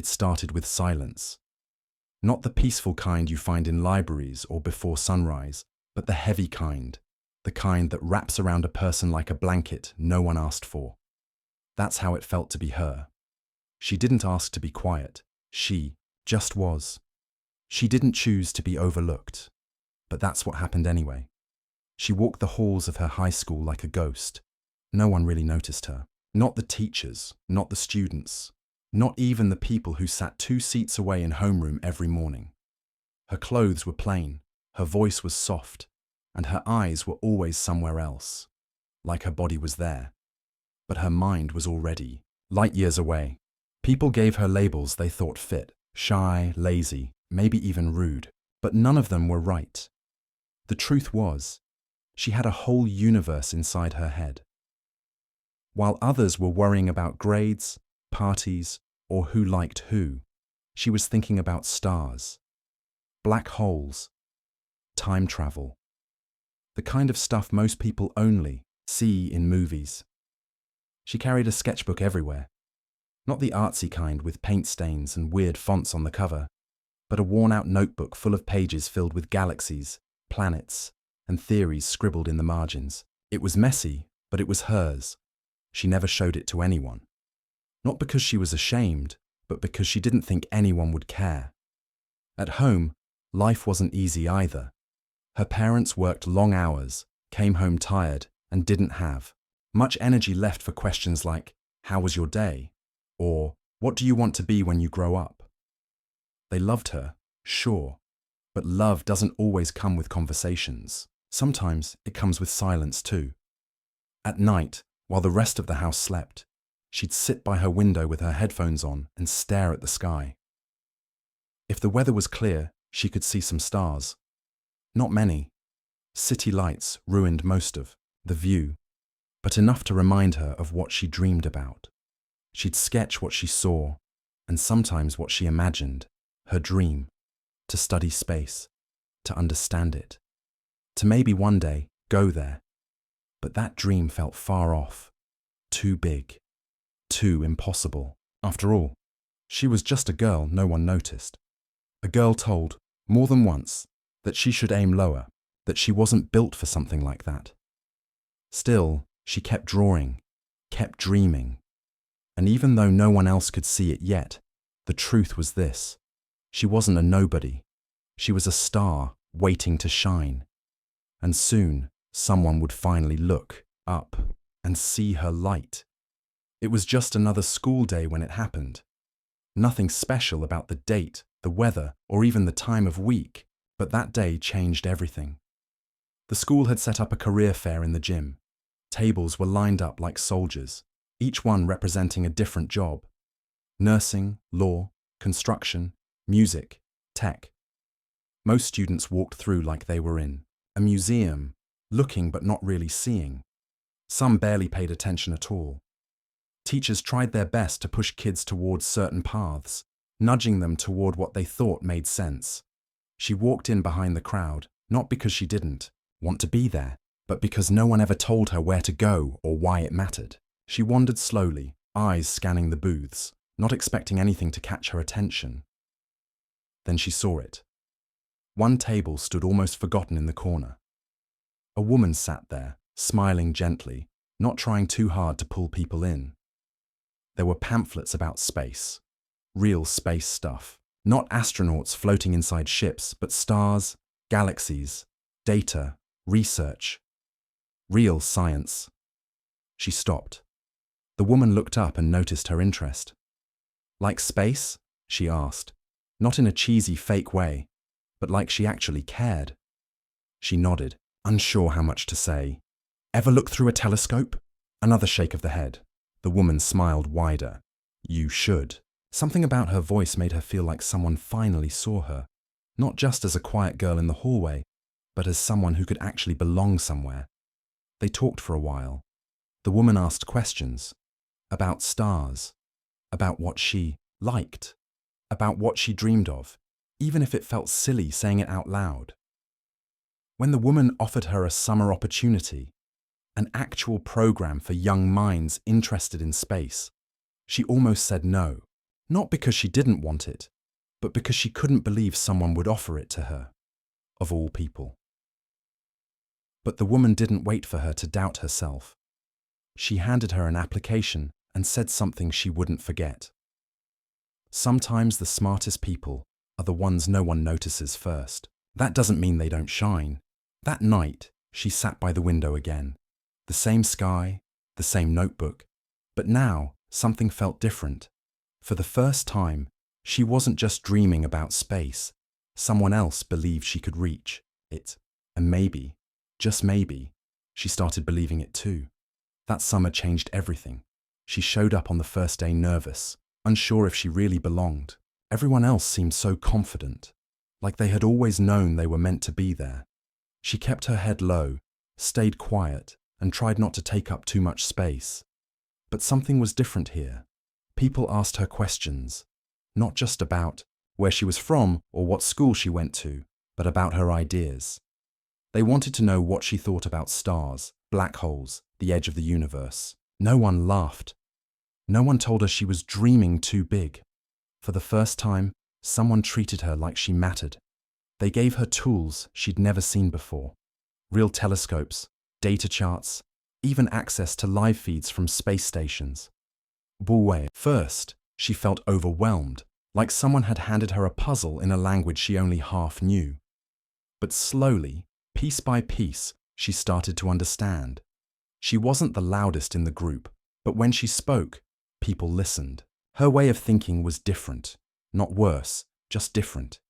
It started with silence. Not the peaceful kind you find in libraries or before sunrise, but the heavy kind, the kind that wraps around a person like a blanket no one asked for. That's how it felt to be her. She didn't ask to be quiet. She just was. She didn't choose to be overlooked. But that's what happened anyway. She walked the halls of her high school like a ghost. No one really noticed her. Not the teachers, not the students, not even the people who sat 2 seats away in homeroom every morning. Her clothes were plain, her voice was soft, and her eyes were always somewhere else, like her body was there. But her mind was already light years away. People gave her labels they thought fit, shy, lazy, maybe even rude, but none of them were right. The truth was, she had a whole universe inside her head. While others were worrying about grades, parties, or who liked who, she was thinking about stars, black holes, time travel, the kind of stuff most people only see in movies. She carried a sketchbook everywhere, not the artsy kind with paint stains and weird fonts on the cover, but a worn-out notebook full of pages filled with galaxies, planets, and theories scribbled in the margins. It was messy, but it was hers. She never showed it to anyone. Not because she was ashamed, but because she didn't think anyone would care. At home, life wasn't easy either. Her parents worked long hours, came home tired, and didn't have much energy left for questions like, "How was your day?" or "What do you want to be when you grow up?" They loved her, sure, but love doesn't always come with conversations. Sometimes it comes with silence too. At night, while the rest of the house slept, she'd sit by her window with her headphones on and stare at the sky. If the weather was clear, she could see some stars. Not many. City lights ruined most of the view, but enough to remind her of what she dreamed about. She'd sketch what she saw, and sometimes what she imagined, her dream, to study space, to understand it, to maybe one day go there. But that dream felt far off, too big, too impossible. After all, she was just a girl no one noticed. A girl told, more than once, that she should aim lower, that she wasn't built for something like that. Still, she kept drawing, kept dreaming. And even though no one else could see it yet, the truth was this: she wasn't a nobody. She was a star waiting to shine. And soon, someone would finally look up and see her light. It was just another school day when it happened. Nothing special about the date, the weather, or even the time of week, but that day changed everything. The school had set up a career fair in the gym. Tables were lined up like soldiers, each one representing a different job: nursing, law, construction, music, tech. Most students walked through like they were in a museum, looking but not really seeing. Some barely paid attention at all. Teachers tried their best to push kids towards certain paths, nudging them toward what they thought made sense. She walked in behind the crowd, not because she didn't want to be there, but because no one ever told her where to go or why it mattered. She wandered slowly, eyes scanning the booths, not expecting anything to catch her attention. Then she saw it. One table stood almost forgotten in the corner. A woman sat there, smiling gently, not trying too hard to pull people in. There were pamphlets about space, real space stuff, not astronauts floating inside ships, but stars, galaxies, data, research, real science. She stopped. The woman looked up and noticed her interest. "Like space?" she asked, not in a cheesy fake way, but like she actually cared. She nodded, unsure how much to say. "Ever look through a telescope?" Another shake of the head. The woman smiled wider. "You should." Something about her voice made her feel like someone finally saw her, not just as a quiet girl in the hallway, but as someone who could actually belong somewhere. They talked for a while. The woman asked questions about stars, about what she liked, about what she dreamed of, even if it felt silly saying it out loud. When the woman offered her a summer opportunity, an actual program for young minds interested in space, she almost said no. Not because she didn't want it, but because she couldn't believe someone would offer it to her, of all people. But the woman didn't wait for her to doubt herself. She handed her an application and said something she wouldn't forget. Sometimes the smartest people are the ones no one notices first. That doesn't mean they don't shine. That night, she sat by the window again. The same sky, the same notebook. But now, something felt different. For the first time, she wasn't just dreaming about space. Someone else believed she could reach it. And maybe, just maybe, she started believing it too. That summer changed everything. She showed up on the first day nervous, unsure if she really belonged. Everyone else seemed so confident, like they had always known they were meant to be there. She kept her head low, stayed quiet, and tried not to take up too much space. But something was different here. People asked her questions, not just about where she was from or what school she went to, but about her ideas. They wanted to know what she thought about stars, black holes, the edge of the universe. No one laughed. No one told her she was dreaming too big. For the first time, someone treated her like she mattered. They gave her tools she'd never seen before. Real telescopes, data charts, even access to live feeds from space stations. At first, she felt overwhelmed, like someone had handed her a puzzle in a language she only half knew. But slowly, piece by piece, she started to understand. She wasn't the loudest in the group, but when she spoke, people listened. Her way of thinking was different, not worse, just different.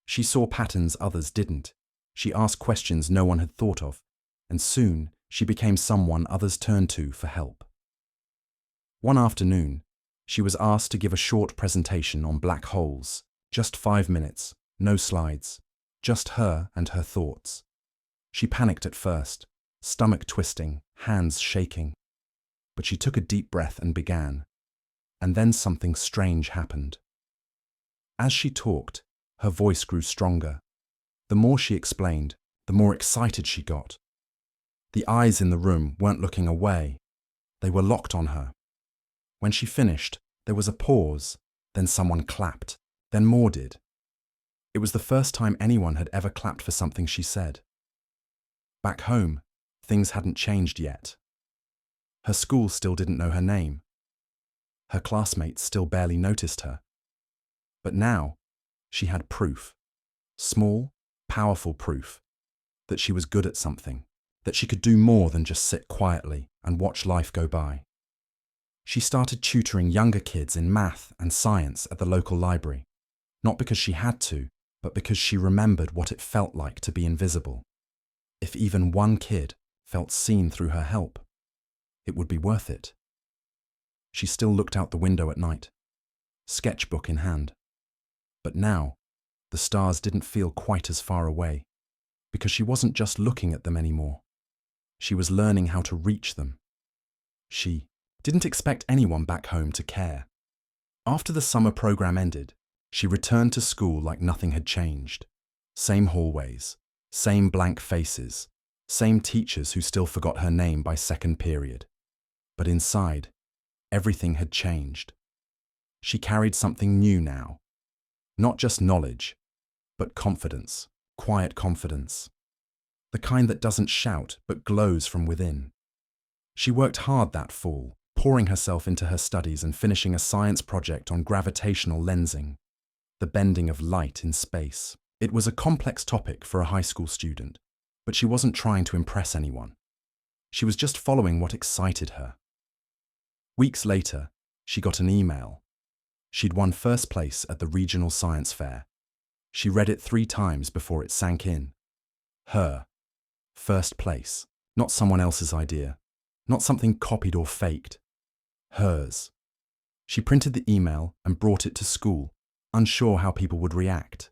She saw patterns others didn't. She asked questions no one had thought of, and soon she became someone others turned to for help. One afternoon, she was asked to give a short presentation on black holes. Just 5 minutes, no slides, just her and her thoughts. She panicked at first, stomach twisting, hands shaking. But she took a deep breath and began. And then something strange happened. As she talked, her voice grew stronger. The more she explained, the more excited she got. The eyes in the room weren't looking away. They were locked on her. When she finished, there was a pause, then someone clapped, then more did. It was the first time anyone had ever clapped for something she said. Back home, things hadn't changed yet. Her school still didn't know her name. Her classmates still barely noticed her. But now, she had proof. Small, powerful proof. That she was good at something. That she could do more than just sit quietly and watch life go by. She started tutoring younger kids in math and science at the local library. Not because she had to, but because she remembered what it felt like to be invisible. If even one kid felt seen through her help, it would be worth it. She still looked out the window at night, sketchbook in hand. But now, the stars didn't feel quite as far away, because she wasn't just looking at them anymore. She was learning how to reach them. She didn't expect anyone back home to care. After the summer program ended, she returned to school like nothing had changed. Same hallways, same blank faces, same teachers who still forgot her name by second period. But inside, everything had changed. She carried something new now. Not just knowledge, but confidence, quiet confidence. The kind that doesn't shout but glows from within. She worked hard that fall, pouring herself into her studies and finishing a science project on gravitational lensing, the bending of light in space. It was a complex topic for a high school student, but she wasn't trying to impress anyone. She was just following what excited her. Weeks later, she got an email. She'd won first place at the regional science fair. She read it 3 times before it sank in. Her first place, not someone else's idea, not something copied or faked. Hers. She printed the email and brought it to school, unsure how people would react.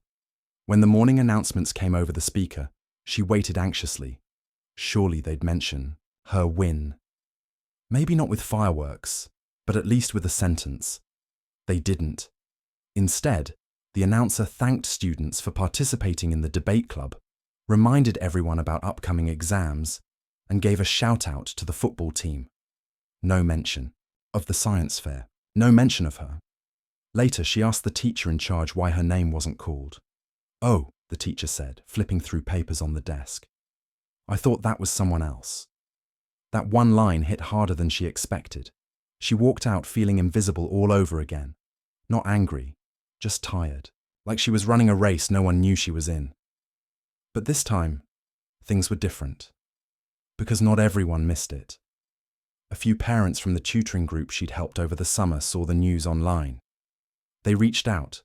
When the morning announcements came over the speaker, she waited anxiously. Surely they'd mention her win. Maybe not with fireworks, but at least with a sentence. They didn't. Instead, the announcer thanked students for participating in the debate club, reminded everyone about upcoming exams, and gave a shout-out to the football team. No mention of the science fair. No mention of her. Later, she asked the teacher in charge why her name wasn't called. "Oh," the teacher said, flipping through papers on the desk. "I thought that was someone else." That one line hit harder than she expected. She walked out feeling invisible all over again. Not angry, just tired, like she was running a race no one knew she was in. But this time, things were different, because not everyone missed it. A few parents from the tutoring group she'd helped over the summer saw the news online. They reached out,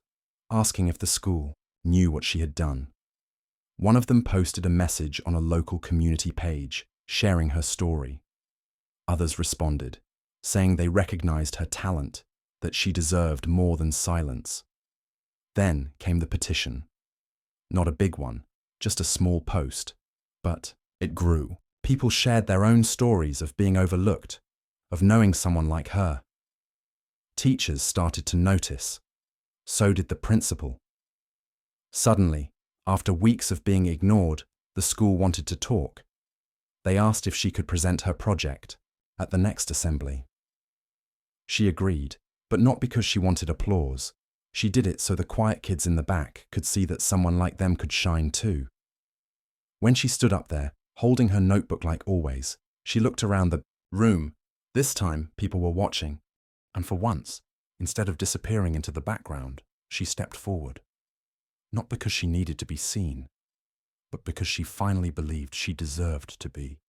asking if the school knew what she had done. One of them posted a message on a local community page, sharing her story. Others responded, saying they recognized her talent, that she deserved more than silence. Then came the petition. Not a big one, just a small post, but it grew. People shared their own stories of being overlooked, of knowing someone like her. Teachers started to notice. So did the principal. Suddenly, after weeks of being ignored, the school wanted to talk. They asked if she could present her project at the next assembly. She agreed, but not because she wanted applause. She did it so the quiet kids in the back could see that someone like them could shine too. When she stood up there, holding her notebook like always, she looked around the room. This time, people were watching, and for once, instead of disappearing into the background, she stepped forward. Not because she needed to be seen, but because she finally believed she deserved to be.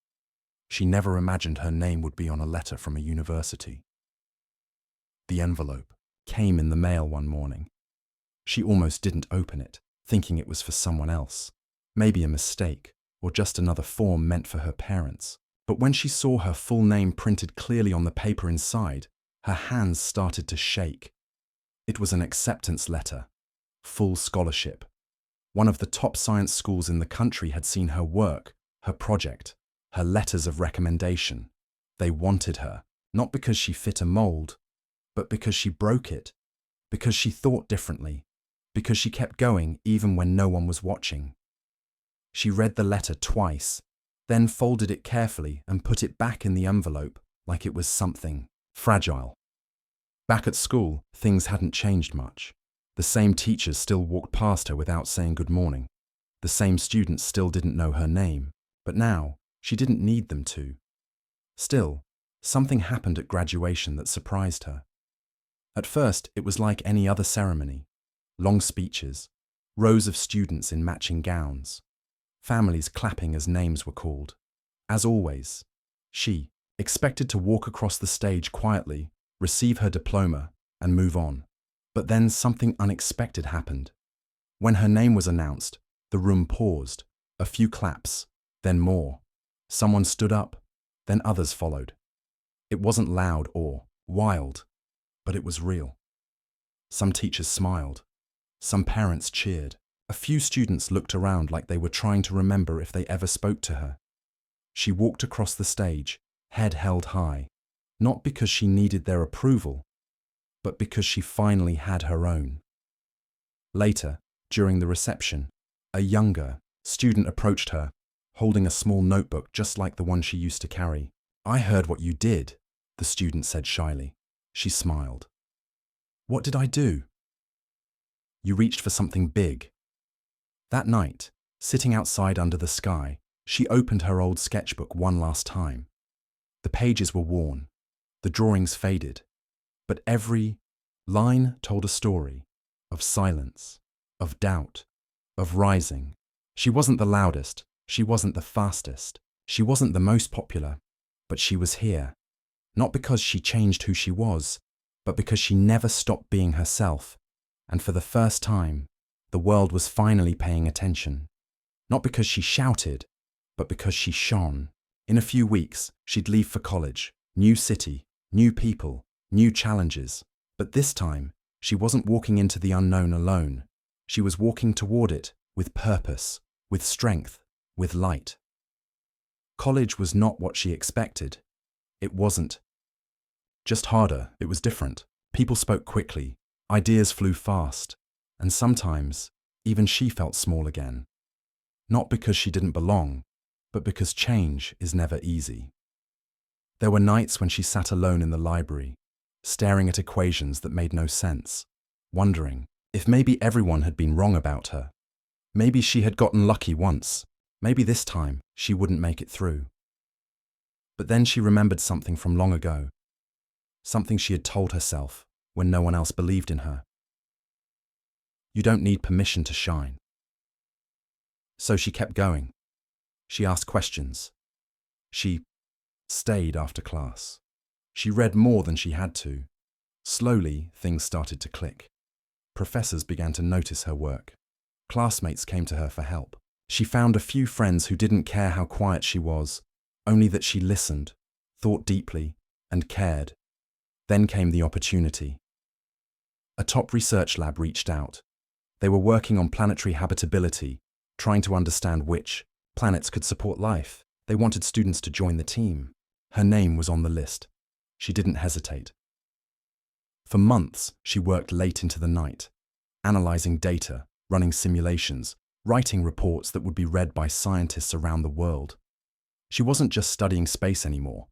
She never imagined her name would be on a letter from a university. The envelope came in the mail one morning. She almost didn't open it, thinking it was for someone else, maybe a mistake, or just another form meant for her parents. But when she saw her full name printed clearly on the paper inside, her hands started to shake. It was an acceptance letter, full scholarship. One of the top science schools in the country had seen her work, her project, her letters of recommendation. They wanted her, not because she fit a mold, but because she broke it, because she thought differently, because she kept going even when no one was watching. She read the letter twice, then folded it carefully and put it back in the envelope like it was something fragile. Back at school, things hadn't changed much. The same teachers still walked past her without saying good morning. The same students still didn't know her name, but now she didn't need them to. Still, something happened at graduation that surprised her. At first, it was like any other ceremony. Long speeches, rows of students in matching gowns, families clapping as names were called. As always, she expected to walk across the stage quietly, receive her diploma, and move on. But then something unexpected happened. When her name was announced, the room paused, a few claps, then more. Someone stood up, then others followed. It wasn't loud or wild, but it was real. Some teachers smiled. Some parents cheered. A few students looked around like they were trying to remember if they ever spoke to her. She walked across the stage, head held high, not because she needed their approval, but because she finally had her own. Later, during the reception, a younger student approached her, holding a small notebook just like the one she used to carry. "I heard what you did," the student said shyly. She smiled. "What did I do?" "You reached for something big." That night, sitting outside under the sky, she opened her old sketchbook one last time. The pages were worn, the drawings faded, but every line told a story of silence, of doubt, of rising. She wasn't the loudest, she wasn't the fastest, she wasn't the most popular, but she was here. Not because she changed who she was, but because she never stopped being herself. And for the first time, the world was finally paying attention. Not because she shouted, but because she shone. In a few weeks, she'd leave for college. New city, new people, new challenges. But this time, she wasn't walking into the unknown alone. She was walking toward it with purpose, with strength, with light. College was not what she expected. It wasn't. Just harder, it was different. People spoke quickly, ideas flew fast, and sometimes even she felt small again. Not because she didn't belong, but because change is never easy. There were nights when she sat alone in the library, staring at equations that made no sense, wondering if maybe everyone had been wrong about her. Maybe she had gotten lucky once. Maybe this time she wouldn't make it through. But then she remembered something from long ago, something she had told herself when no one else believed in her. You don't need permission to shine. So she kept going. She asked questions. She stayed after class. She read more than she had to. Slowly, things started to click. Professors began to notice her work. Classmates came to her for help. She found a few friends who didn't care how quiet she was, only that she listened, thought deeply, and cared. Then came the opportunity. A top research lab reached out. They were working on planetary habitability, trying to understand which planets could support life. They wanted students to join the team. Her name was on the list. She didn't hesitate. For months, she worked late into the night, analyzing data, running simulations, writing reports that would be read by scientists around the world. She wasn't just studying space anymore.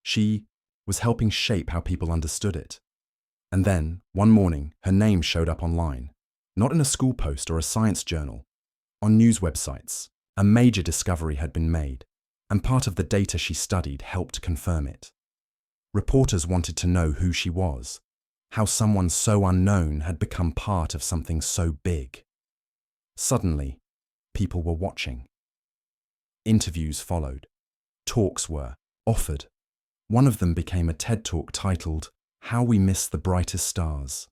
She was helping shape how people understood it. And then, one morning, her name showed up online, not in a school post or a science journal, on news websites. A major discovery had been made, and part of the data she studied helped confirm it. Reporters wanted to know who she was, how someone so unknown had become part of something so big. Suddenly, people were watching. Interviews followed. Talks were offered. One of them became a TED Talk titled, "How We Miss the Brightest Stars."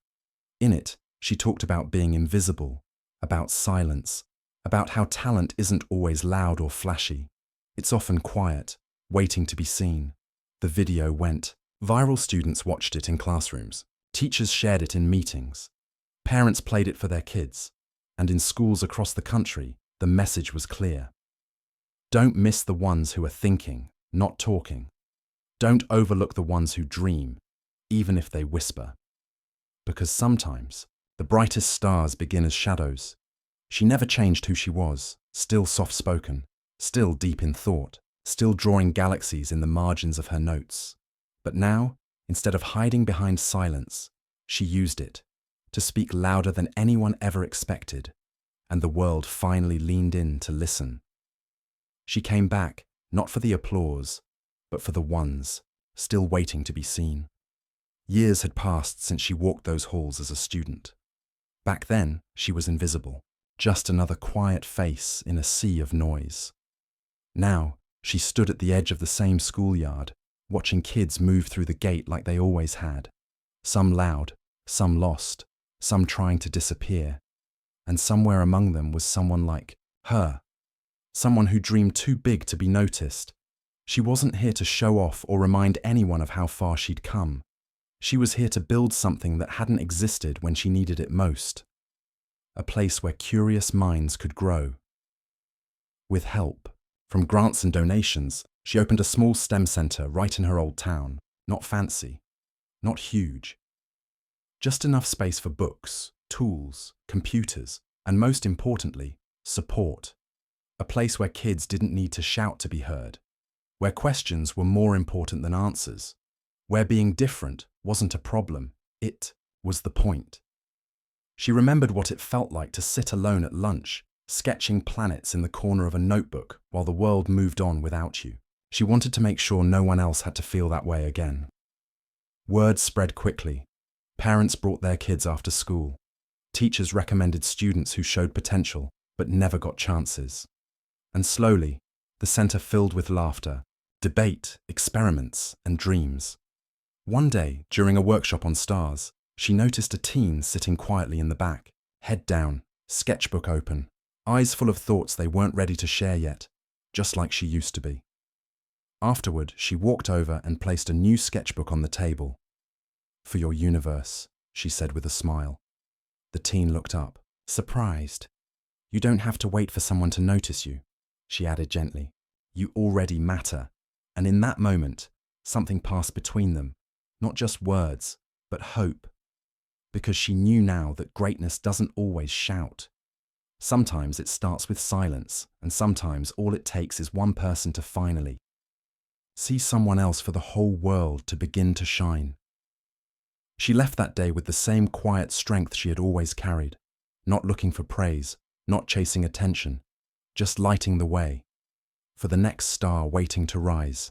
In it, she talked about being invisible, about silence, about how talent isn't always loud or flashy. It's often quiet, waiting to be seen. The video went viral. Students watched it in classrooms. Teachers shared it in meetings. Parents played it for their kids. And in schools across the country, the message was clear. Don't miss the ones who are thinking, not talking. Don't overlook the ones who dream, even if they whisper. Because sometimes, the brightest stars begin as shadows. She never changed who she was, still soft-spoken, still deep in thought, still drawing galaxies in the margins of her notes. But now, instead of hiding behind silence, she used it to speak louder than anyone ever expected, and the world finally leaned in to listen. She came back, not for the applause, but for the ones still waiting to be seen. Years had passed since she walked those halls as a student. Back then, she was invisible, just another quiet face in a sea of noise. Now, she stood at the edge of the same schoolyard, watching kids move through the gate like they always had. Some loud, some lost, some trying to disappear. And somewhere among them was someone like her. Someone who dreamed too big to be noticed. She wasn't here to show off or remind anyone of how far she'd come. She was here to build something that hadn't existed when she needed it most. A place where curious minds could grow. With help from grants and donations, she opened a small STEM center right in her old town. Not fancy, not huge. Just enough space for books, tools, computers, and most importantly, support. A place where kids didn't need to shout to be heard, where questions were more important than answers, where being different wasn't a problem, it was the point. She remembered what it felt like to sit alone at lunch, sketching planets in the corner of a notebook while the world moved on without you. She wanted to make sure no one else had to feel that way again. Word spread quickly. Parents brought their kids after school. Teachers recommended students who showed potential but never got chances. And slowly, the center filled with laughter, debate, experiments, and dreams. One day, during a workshop on stars, she noticed a teen sitting quietly in the back, head down, sketchbook open, eyes full of thoughts they weren't ready to share yet, just like she used to be. Afterward, she walked over and placed a new sketchbook on the table. "For your universe," she said with a smile. The teen looked up, surprised. "You don't have to wait for someone to notice you," she added gently. "You already matter." And in that moment, something passed between them, not just words, but hope. Because she knew now that greatness doesn't always shout. Sometimes it starts with silence, and sometimes all it takes is one person to finally see someone else for the whole world to begin to shine. She left that day with the same quiet strength she had always carried, not looking for praise, not chasing attention, just lighting the way for the next star waiting to rise.